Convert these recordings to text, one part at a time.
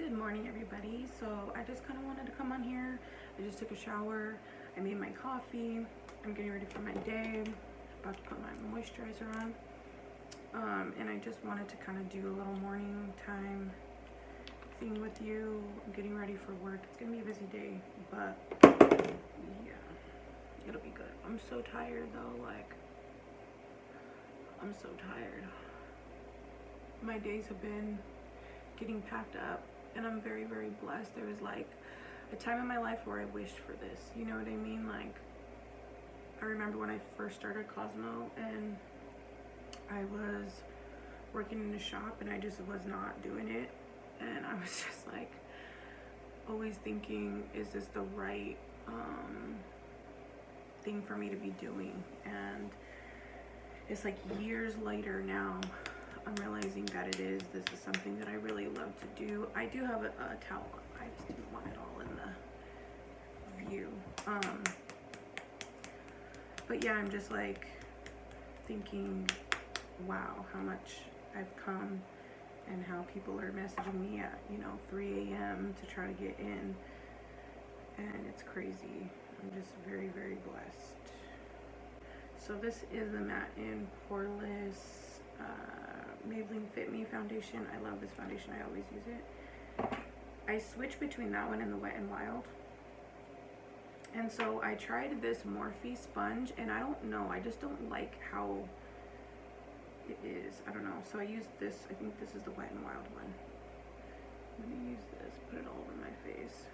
Good morning, everybody. So I just kind of wanted to come on here. I just took a shower. I made my coffee. I'm getting ready for my day. About to put my moisturizer on. And I just wanted to kind of do a little morning time thing with you. I'm getting ready for work. It's gonna be a busy day, but yeah, it'll be good. I'm so tired though. I'm so tired. My days have been getting packed up, and I'm very, very blessed. There was like a time in my life where I wished for this, you know what I mean? Like, I remember when I first started Cosmo and I was working in a shop and I just was not doing it, and I was just like always thinking, is this the right thing for me to be doing? And it's like years later now I'm realizing that it is. This is something that I really love to do. I do have a towel. I just didn't want it all in the view. But yeah, I'm just like thinking, wow, how much I've come and how people are messaging me at, 3 a.m. to try to get in. And it's crazy. I'm just very, very blessed. So this is the Matte and Poreless Maybelline Fit Me foundation. I love this foundation. I always use it. I switch between that one and the Wet n Wild. And so I tried this Morphe sponge, and I don't know. I just don't like how it is. I don't know. So I used this. I think this is the Wet n Wild one. Let me use this. Put it all over my face.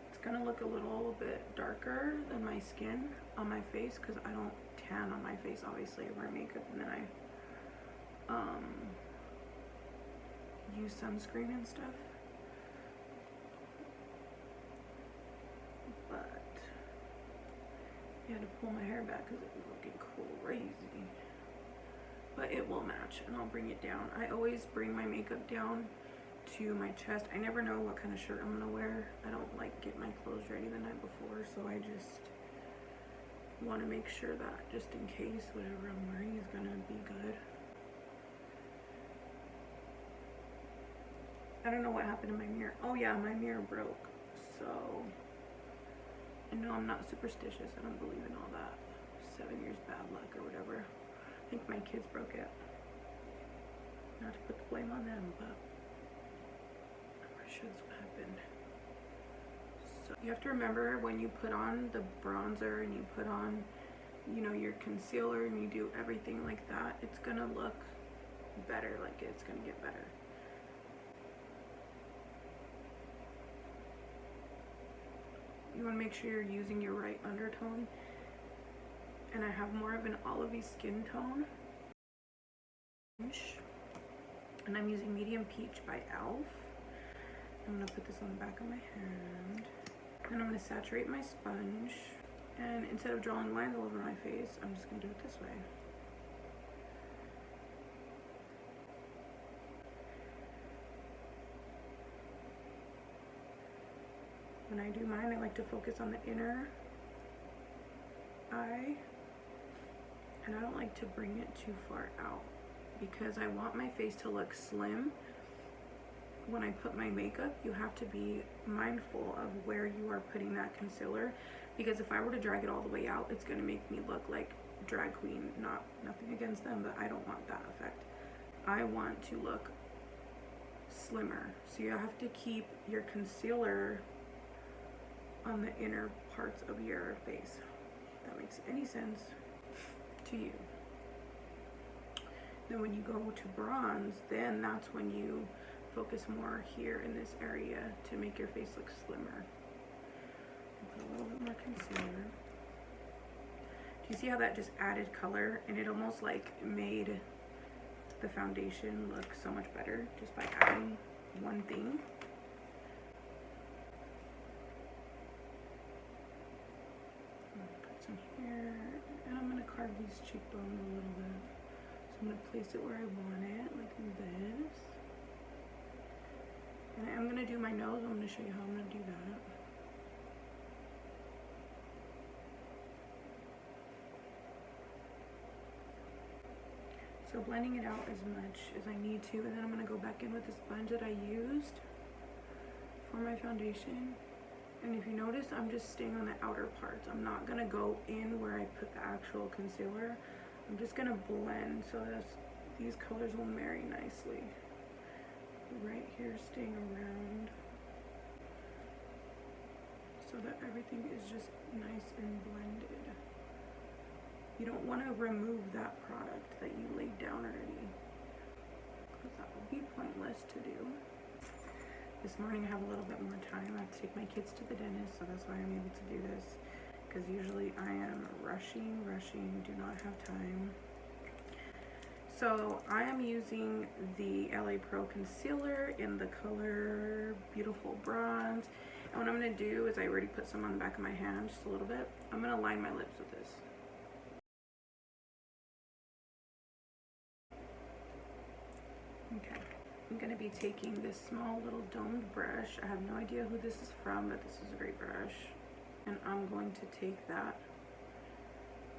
It's gonna look a little bit darker than my skin on my face because I don't tan on my face. Obviously, I wear makeup and then I use sunscreen and stuff. But I had to pull my hair back because it was looking crazy. But it will match, and I'll bring it down. I always bring my makeup down to my chest. I never know what kind of shirt I'm gonna wear. I don't like get my clothes ready the night before, so I just want to make sure that just in case whatever I'm wearing is gonna be good. I don't know what happened to my mirror. Oh yeah, my mirror broke. So I know I'm not superstitious. I don't believe in all that 7 years bad luck or whatever. I think my kids broke it. Not to put the blame on them, but I'm pretty sure that's what happened. So you have to remember, when you put on the bronzer and you put on, your concealer and you do everything like that, it's gonna look better. Like, it's gonna get better. You want to make sure you're using your right undertone. And I have more of an olivey skin tone. And I'm using Medium Peach by e.l.f. I'm going to put this on the back of my hand. And I'm going to saturate my sponge. And instead of drawing lines all over my face, I'm just going to do it this way. When I do mine, I like to focus on the inner eye, and I don't like to bring it too far out because I want my face to look slim. When I put my makeup, you have to be mindful of where you are putting that concealer, because if I were to drag it all the way out, it's going to make me look like drag queen. Nothing against them, but I don't want that effect. I want to look slimmer, so you have to keep your concealer on the inner parts of your face. If that makes any sense to you. Then when you go to bronze, then that's when you focus more here in this area to make your face look slimmer. Put a little bit more concealer. Do you see how that just added color, and it almost like made the foundation look so much better just by adding one thing? Here, and I'm going to carve these cheekbones a little bit. So I'm going to place it where I want it, like this. And I'm going to do my nose. I'm going to show you how I'm going to do that. So So blending it out as much as I need to, and then I'm going to go back in with the sponge that I used for my foundation. And if you notice, I'm just staying on the outer parts. I'm not going to go in where I put the actual concealer. I'm just going to blend so that these colors will marry nicely. Right here, staying around so that everything is just nice and blended. You don't want to remove that product that you laid down already, because that would be pointless to do. This morning I have a little bit more time. I have to take my kids to the dentist, so that's why I'm able to do this, because usually I am rushing, do not have time. So I am using the LA Pro concealer in the color Beautiful Bronze. And what I'm going to do is I already put some on the back of my hand, just a little bit. I'm going to line my lips with this. Okay, I'm going to be taking this small little domed brush. I have no idea who this is from, but this is a great brush. And I'm going to take that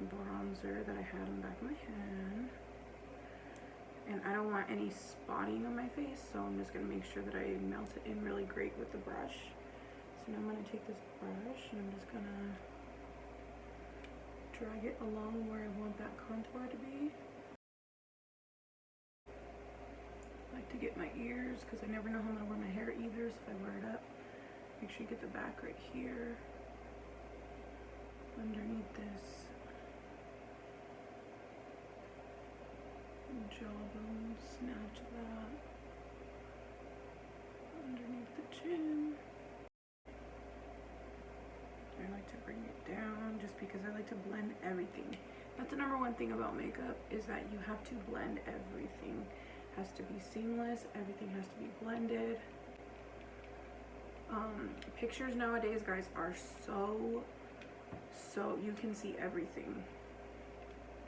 bronzer that I had on the back of my hand. And I don't want any spotting on my face, so I'm just going to make sure that I melt it in really great with the brush. So now I'm going to take this brush and I'm just going to drag it along where I want that contour to be. I like to get my ears because I never know how I'm going to wear my hair either, so if I wear it up, make sure you get the back right here underneath this jawbone. Snatch that underneath the chin. I like to bring it down just because I like to blend everything. That's the number one thing about makeup, is that you have to blend everything. It has to be seamless, everything has to be blended. Pictures nowadays, guys, are so you can see everything,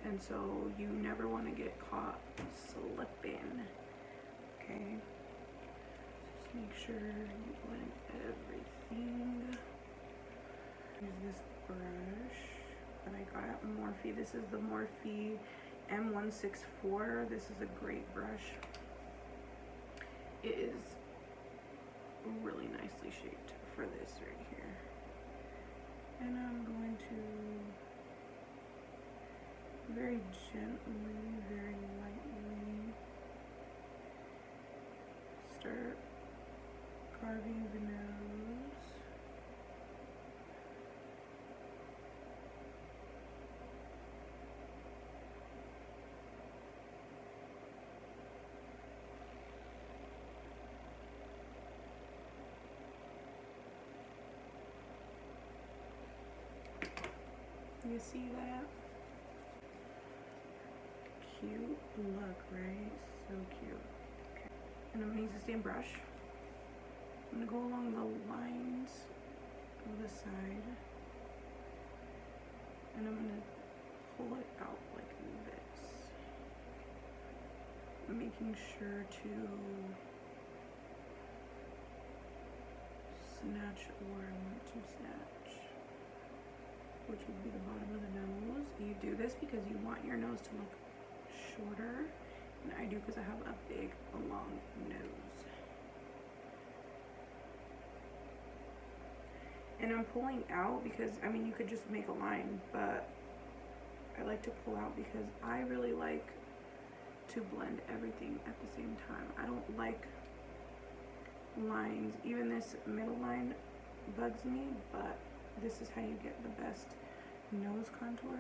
and so you never want to get caught slipping. Okay, just make sure you blend everything. Use this brush that I got at Morphe. This is the Morphe M164. This is a great brush. It is really nicely shaped for this right here. And I'm going to very gently, very lightly start carving the nose. You see that? Cute look, right? So cute. Okay. And I'm gonna use the same brush. I'm gonna go along the lines of the side, and I'm gonna pull it out like this, making sure to snatch where I want to snatch, which would be the bottom of the nose. You do this because you want your nose to look shorter, and I do because I have a big, long nose. And I'm pulling out because, I mean, you could just make a line, but I like to pull out because I really like to blend everything at the same time. I don't like lines. Even this middle line bugs me, but this is how you get the best nose contour.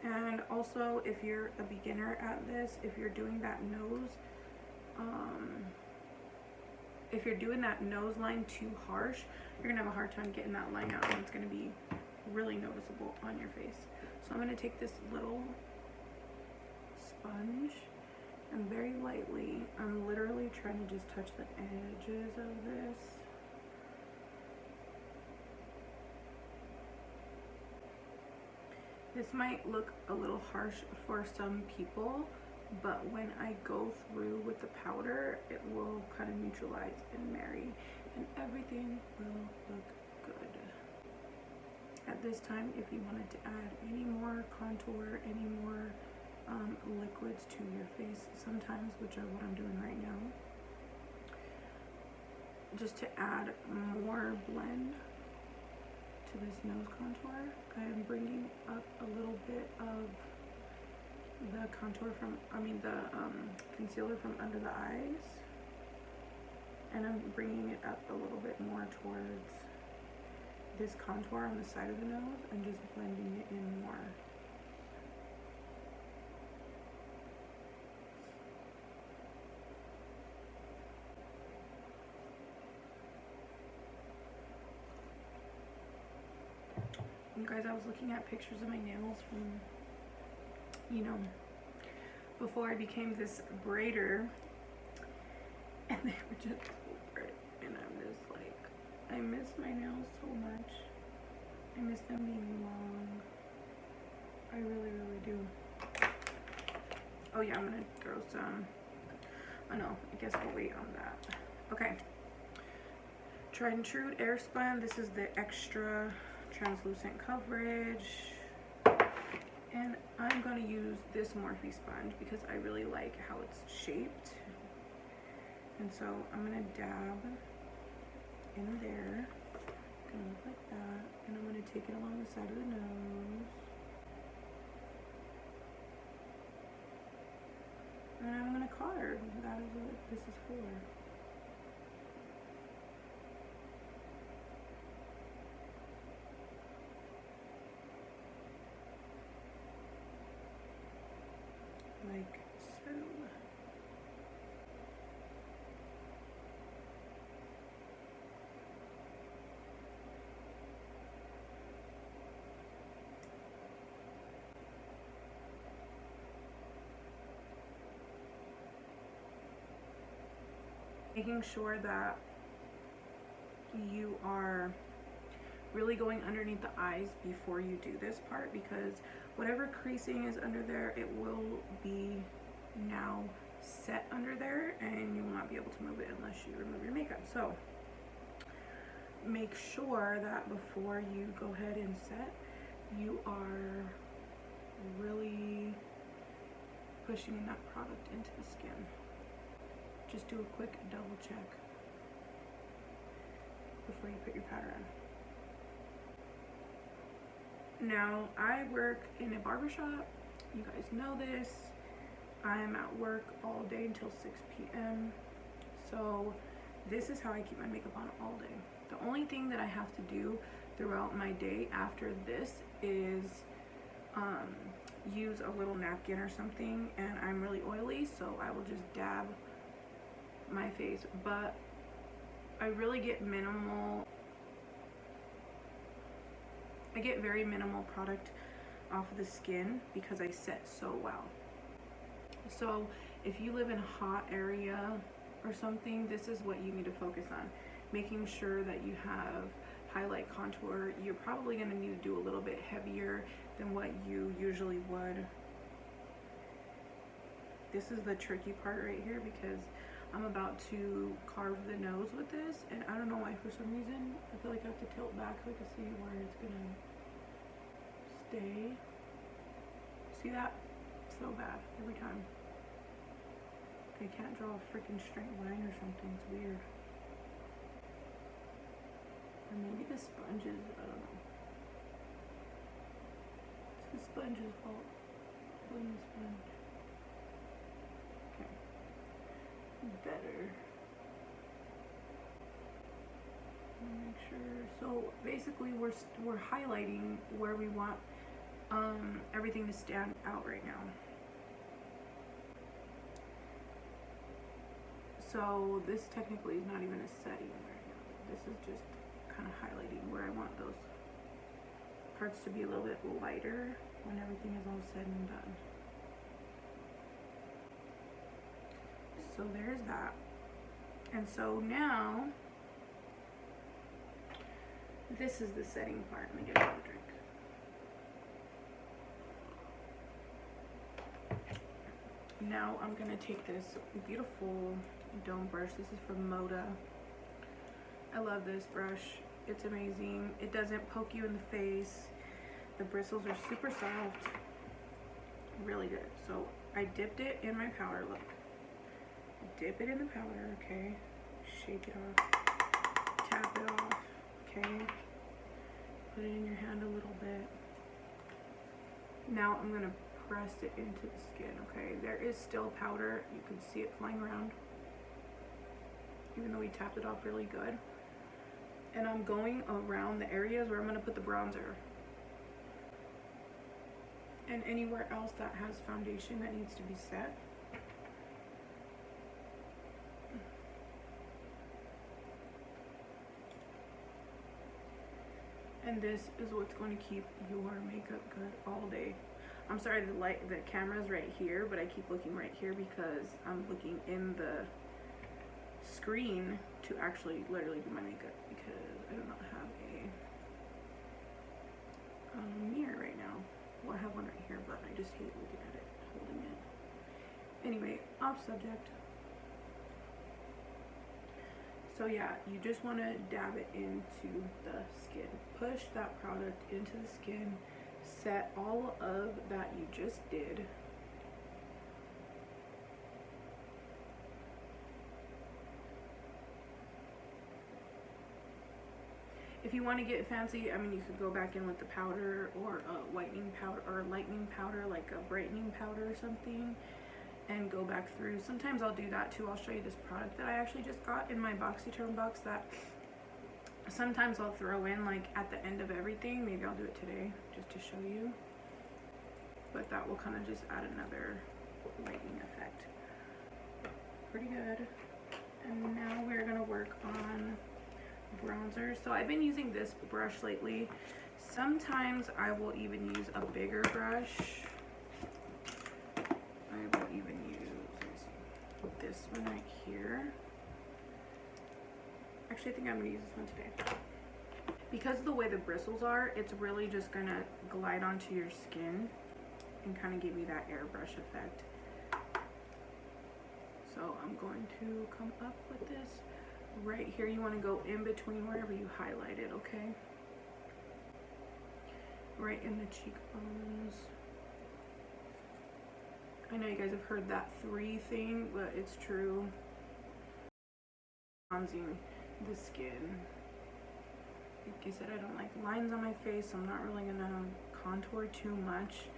And also, if you're a beginner at this, if you're doing that nose, if you're doing that nose line too harsh, you're gonna have a hard time getting that line out, and it's gonna be really noticeable on your face. So I'm gonna take this little sponge, and very lightly, I'm literally trying to just touch the edges of this. This might look a little harsh for some people, but when I go through with the powder, it will kind of neutralize and marry, and everything will look good. At this time, if you wanted to add any more contour, any more liquids to your face sometimes, which are what I'm doing right now, just to add more blend to this nose contour. I am bringing up a little bit of the contour from, the concealer from under the eyes, and I'm bringing it up a little bit more towards this contour on the side of the nose and just blending it in more. You guys, I was looking at pictures of my nails from, before I became this braider, and they were just so bright, and I'm just like, I miss my nails so much. I miss them being long. I really, really do. Oh yeah, I'm gonna throw some, oh no, I guess we'll wait on that. Okay, Tried and True Airspun. This is the extra translucent coverage, and I'm going to use this Morphe sponge because I really like how it's shaped, and so I'm going to dab in there, gonna look like that, and I'm going to take it along the side of the nose, and I'm going to card. That is what this is for. Like so. Making sure that you are really going underneath the eyes before you do this part, because whatever creasing is under there, it will be now set under there, and you will not be able to move it unless you remove your makeup. So make sure that before you go ahead and set, you are really pushing enough product into the skin. Just do a quick double check before you put your powder on. Now, I work in a barbershop. You guys know this. I am at work all day until 6 p.m. So this is how I keep my makeup on all day. The only thing that I have to do throughout my day after this is use a little napkin or something, and I'm really oily, so I will just dab my face, but I really get minimal. I get very minimal product off of the skin because I set so well. So if you live in a hot area or something, this is what you need to focus on. Making sure that you have highlight contour. You're probably going to need to do a little bit heavier than what you usually would. This is the tricky part right here because I'm about to carve the nose with this, and I don't know why, for some reason I feel like I have to tilt back so I can see where it's gonna stay. See that? So bad every time. I can't draw a freaking straight line or something. It's weird. Or maybe the sponge is, I don't know. It's the sponge's fault. Blame the sponge. Okay. Better. Make sure. So basically, we're highlighting where we want everything to stand out right now. So this technically is not even a setting right now. This is just kind of highlighting where I want those parts to be a little bit lighter when everything is all said and done. So there's that. And so now, this is the setting part. Let me get another drink. Now I'm gonna take this beautiful dome brush. This is from Moda. I love this brush. It's amazing. It doesn't poke you in the face. The bristles are super soft. really good. So I dipped it in my powder, look. Dip it in the powder, okay? Shake it off, tap it off, okay? Put it in your hand a little bit. Now I'm gonna press it into the skin, okay? There is still powder, you can see it flying around, even though we tapped it off really good. And I'm going around the areas where I'm gonna put the bronzer. And anywhere else that has foundation that needs to be set. And this is what's going to keep your makeup good all day. I'm sorry, the camera's right here, but I keep looking right here because I'm looking in the screen to actually literally do my makeup because I do not have a mirror right now. Well, I have one right here, but I just hate looking at it, holding it. Anyway, off subject. So yeah, you just want to dab it into the skin. Push that product into the skin. Set all of that you just did. If you want to get fancy, I mean, you could go back in with the powder or a whitening powder or lightening powder, like a brightening powder or something, and go back through. Sometimes I'll do that too. I'll show you this product that I actually just got in my BoxyCharm box that sometimes I'll throw in like at the end of everything. Maybe I'll do it today just to show you. But that will kind of just add another lightening effect. Pretty good. And now we're gonna work on bronzer. So I've been using this brush lately. Sometimes I will even use a bigger brush. I will even use, let me see, this one right here. Actually, I think I'm gonna use this one today. Because of the way the bristles are, it's really just gonna glide onto your skin and kind of give you that airbrush effect. So I'm going to come up with this. Right here, you want to go in between wherever you highlighted, okay? Right in the cheekbones. I know you guys have heard that 3 thing, but it's true. Bronzing the skin. Like I said, I don't like lines on my face, so I'm not really gonna contour too much.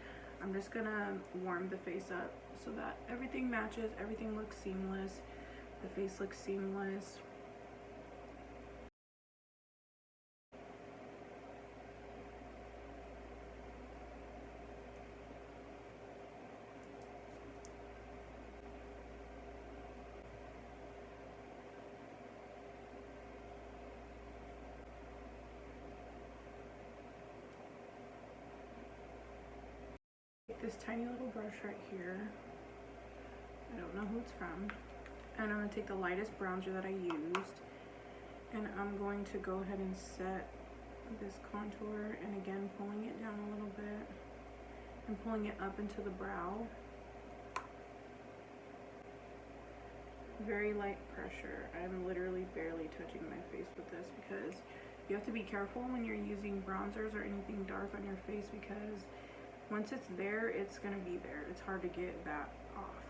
I'm just gonna warm the face up so that everything matches, everything looks seamless, the face looks seamless. This tiny little brush right here, I don't know who it's from, and I'm going to take the lightest bronzer that I used, and I'm going to go ahead and set this contour, and again pulling it down a little bit and pulling it up into the brow. Very light pressure. I'm literally barely touching my face with this because you have to be careful when you're using bronzers or anything dark on your face, because once it's there, it's gonna be there. It's hard to get that off.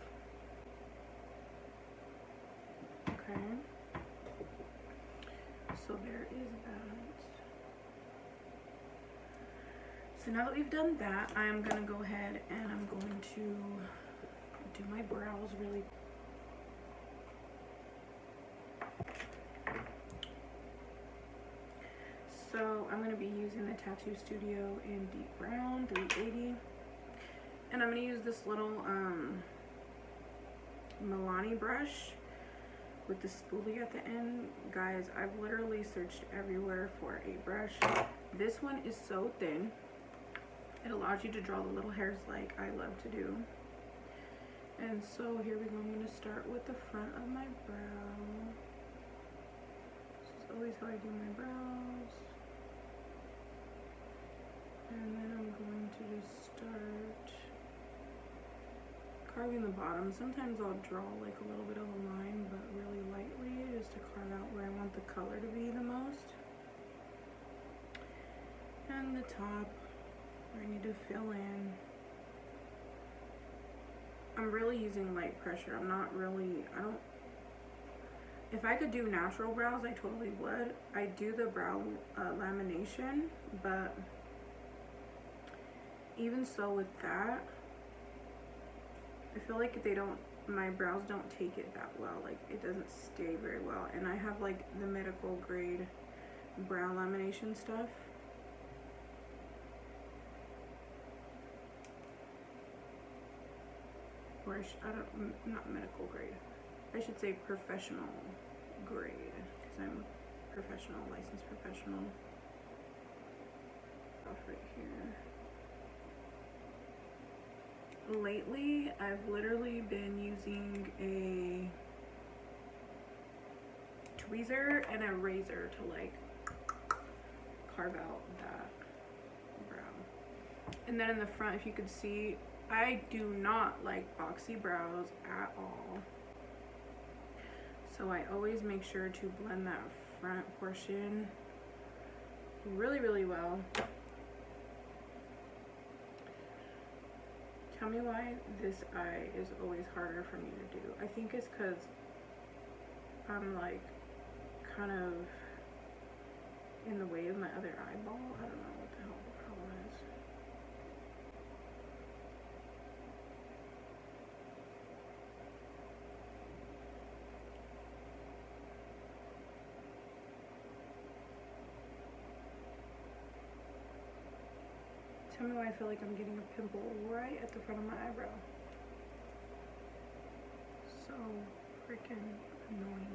Okay. So there is that. So now that we've done that, I'm gonna go ahead and I'm going to do my brows really quick. So I'm going to be using the Tattoo Studio in Deep Brown 380. And I'm going to use this little Milani brush with the spoolie at the end. Guys, I've literally searched everywhere for a brush. This one is so thin. It allows you to draw the little hairs like I love to do. And so here we go. I'm going to start with the front of my brow. This is always how I do my brows. And then I'm going to just start carving the bottom. Sometimes I'll draw like a little bit of a line, but really lightly, just to carve out where I want the color to be the most. And the top, where I need to fill in. I'm really using light pressure. I'm not really, I don't, if I could do natural brows, I totally would. I do the brow lamination, but even so with that, I feel like they don't, my brows don't take it that well. Like it doesn't stay very well. And I have like the medical grade brow lamination stuff. Or not medical grade. I should say professional grade, because I'm professional, licensed professional. Off right here. Lately, I've literally been using a tweezer and a razor to like carve out that brow. And then in the front, if you could see, I do not like boxy brows at all. So I always make sure to blend that front portion really, really well. Tell me why this eye is always harder for me to do. I think it's because I'm like kind of in the way of my other eyeball. I don't know what the hell the problem is. Tell me why I feel like I'm getting a pimple right at the front of my eyebrow. So freaking annoying.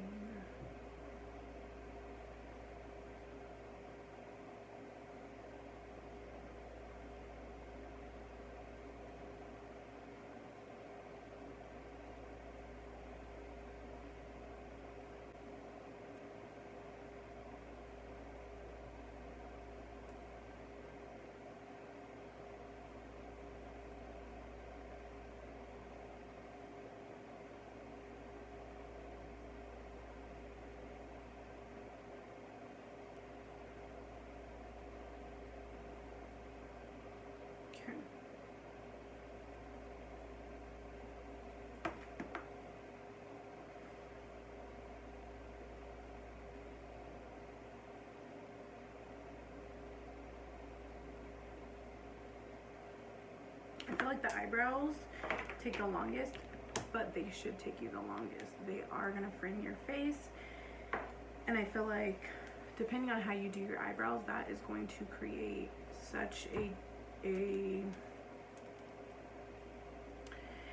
I feel like the eyebrows take the longest, but they should take you the longest. They are gonna frame your face, and I feel like depending on how you do your eyebrows, that is going to create such a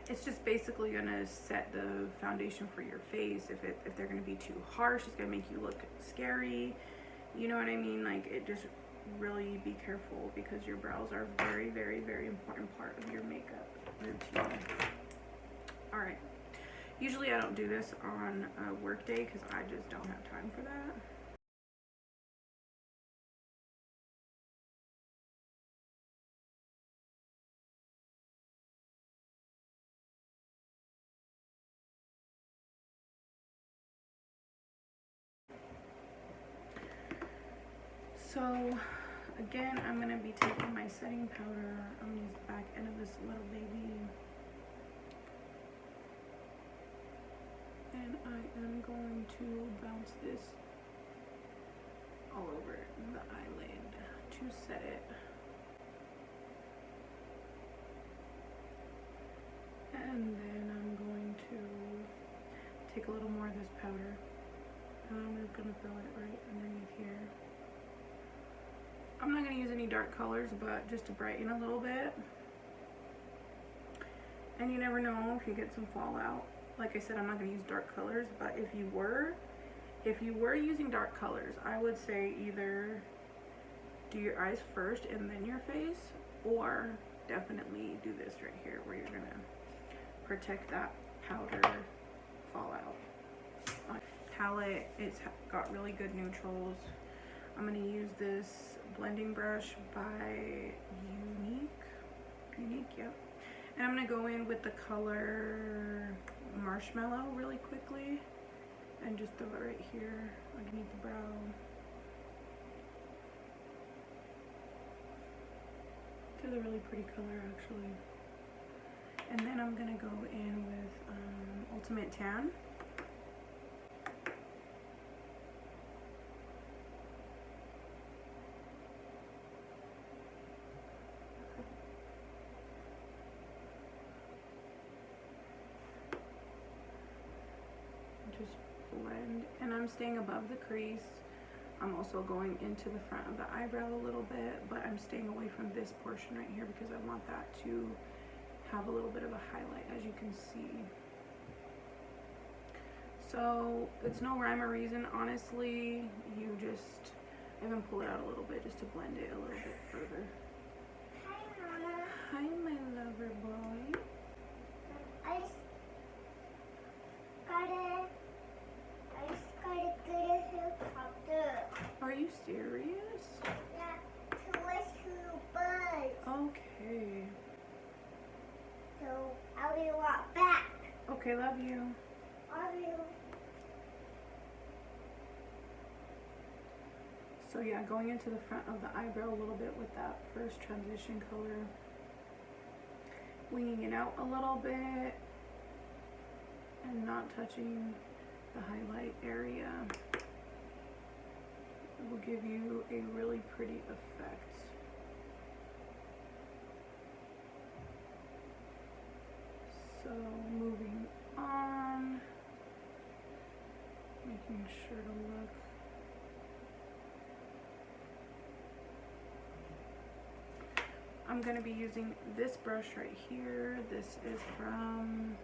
it's just basically gonna set the foundation for your face. If they're gonna be too harsh, it's gonna make you look scary. You know what I mean? Like, it just really be careful, because your brows are a very, very, very important part of your makeup routine. All right. Usually I don't do this on a work day because I just don't have time for that. So again, I'm gonna be taking my setting powder. I'm gonna use the back end of this little baby. And I am going to bounce this all over the eyelid to set it. And then I'm going to take a little more of this powder. And I'm just gonna throw it right underneath here. I'm not gonna use any dark colors, but just to brighten a little bit. And you never know if you get some fallout. Like I said, I'm not gonna use dark colors, but if you were using dark colors, I would say either do your eyes first and then your face, or definitely do this right here where you're gonna protect that powder fallout. Palette, it's got really good neutrals. I'm gonna use this blending brush by Younique, yep. And I'm gonna go in with the color Marshmallow really quickly and just throw it right here underneath the brow. It's a really pretty color, actually. And then I'm gonna go in with Ultimate Tan. Just blend, and I'm staying above the crease. I'm also going into the front of the eyebrow a little bit, but I'm staying away from this portion right here because I want that to have a little bit of a highlight, as you can see. So it's no rhyme or reason, honestly. You just, I even pull it out a little bit just to blend it a little bit further. Hi, Mama. Hi, my lover boy. I just got a good helicopter. Are you serious? Yeah, to rescue birds. Okay. So I'll be right back. Okay, love you. Love you. So yeah, going into the front of the eyebrow a little bit with that first transition color. Winging it out a little bit and not touching the highlight area. It will give you a really pretty effect. So moving on, making sure to look. I'm going to be using this brush right here. This is from,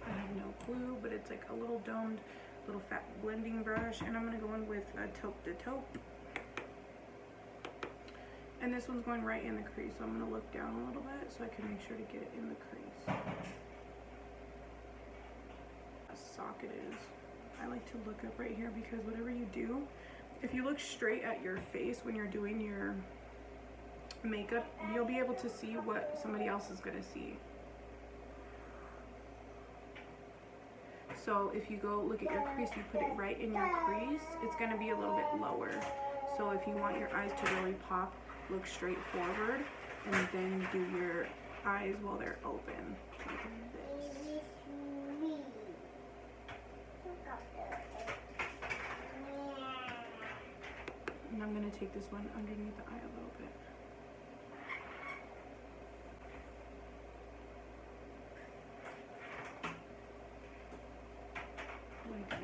I have no clue, but it's like a little domed, little fat blending brush. And I'm going to go in with a taupe de taupe. And this one's going right in the crease, so I'm going to look down a little bit so I can make sure to get it in the crease. A socket is. I like to look up right here because whatever you do, if you look straight at your face when you're doing your makeup, you'll be able to see what somebody else is going to see. So if you go look at your crease, you put it right in your crease, it's going to be a little bit lower. So if you want your eyes to really pop, look straight forward and then do your eyes while they're open, like this. And I'm going to take this one underneath the eye a little bit. Like that.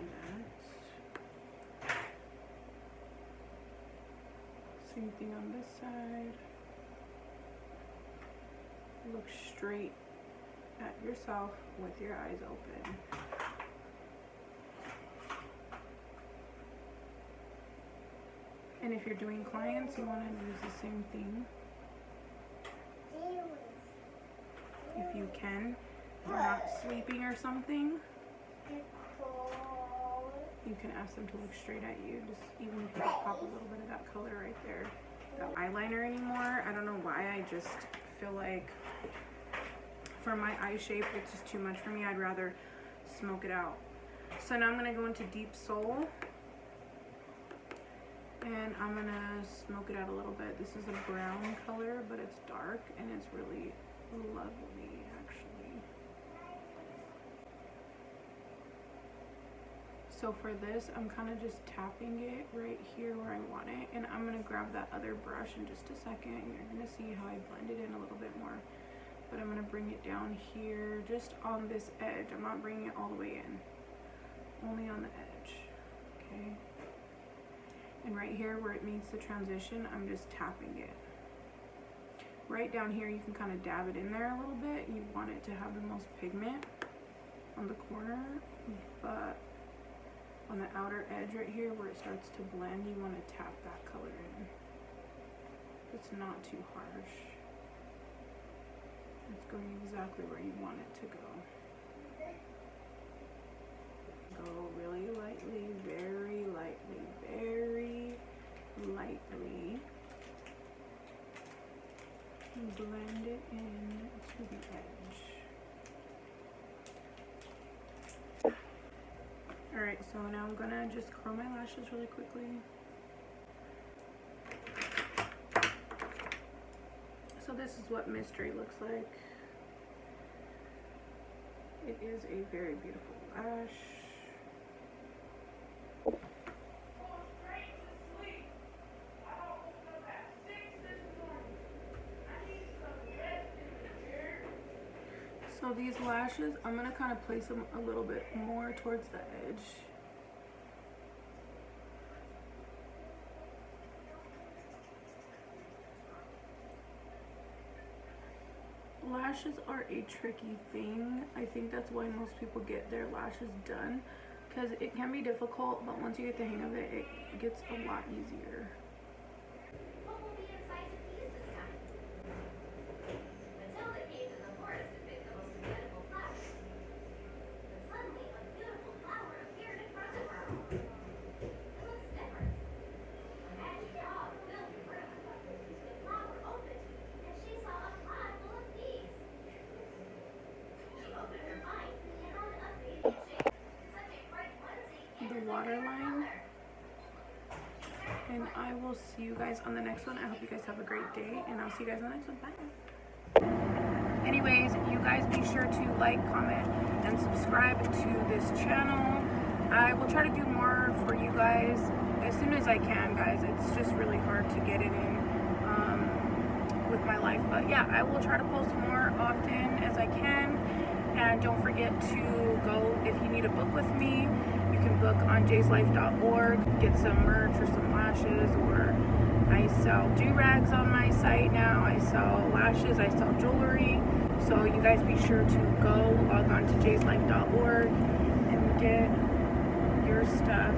Same thing on this side. Look straight at yourself with your eyes open. And if you're doing clients, you want to use the same thing. If you can, if you're not sleeping or something, you can ask them to look straight at you. Just even if you pop a little bit of that color right there. That eyeliner anymore, I don't know why, I just feel like for my eye shape, it's just too much for me. I'd rather smoke it out. So now I'm going to go into Deep Soul. And I'm going to smoke it out a little bit. This is a brown color, but it's dark and it's really lovely, actually. So for this, I'm kind of just tapping it right here where I want it. And I'm going to grab that other brush in just a second. And you're going to see how I blend it in a little bit more. But I'm going to bring it down here, just on this edge. I'm not bringing it all the way in. Only on the edge. Okay. And right here where it meets the transition, I'm just tapping it. Right down here, you can kind of dab it in there a little bit. You want it to have the most pigment on the corner, but on the outer edge right here where it starts to blend, you want to tap that color in. It's not too harsh. It's going exactly where you want it to go. Go really lightly, very lightly, very lightly. And blend it in to the edge. Alright, so now I'm gonna just curl my lashes really quickly. So this is what Mystery looks like. It is a very beautiful lash. So these lashes, I'm gonna kind of place them a little bit more towards the edge. Lashes are a tricky thing. I think that's why most people get their lashes done, because it can be difficult, but once you get the hang of it, it gets a lot easier. What will be inside the keys this time? Matilda came to the forest to pick the most beautiful flowers. But suddenly, a beautiful flower appeared in front of her. It looks different. A magic dog filled the room. The flower opened, and she saw a pod full of bees. She opened her mind and found a baby shape. Such a bright onesie. The waterline. And I will see you guys on the next one. I hope you guys have a great day, and I'll see you guys on the next one. Bye. Anyways, you guys be sure to like, comment, and subscribe to this channel. I will try to do more for you guys as soon as I can, guys. It's just really hard to get it in with my life. But yeah, I will try to post more often as I can. And don't forget to go, if you need a book with me, you can book on jayslife.org, get some merch or some lashes, or I sell do-rags on my site now, I sell lashes, I sell jewelry. So you guys be sure to go log on to jayslife.org and get your stuff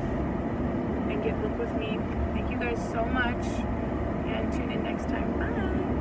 and get booked with me. Thank you guys so much, and tune in next time. Bye.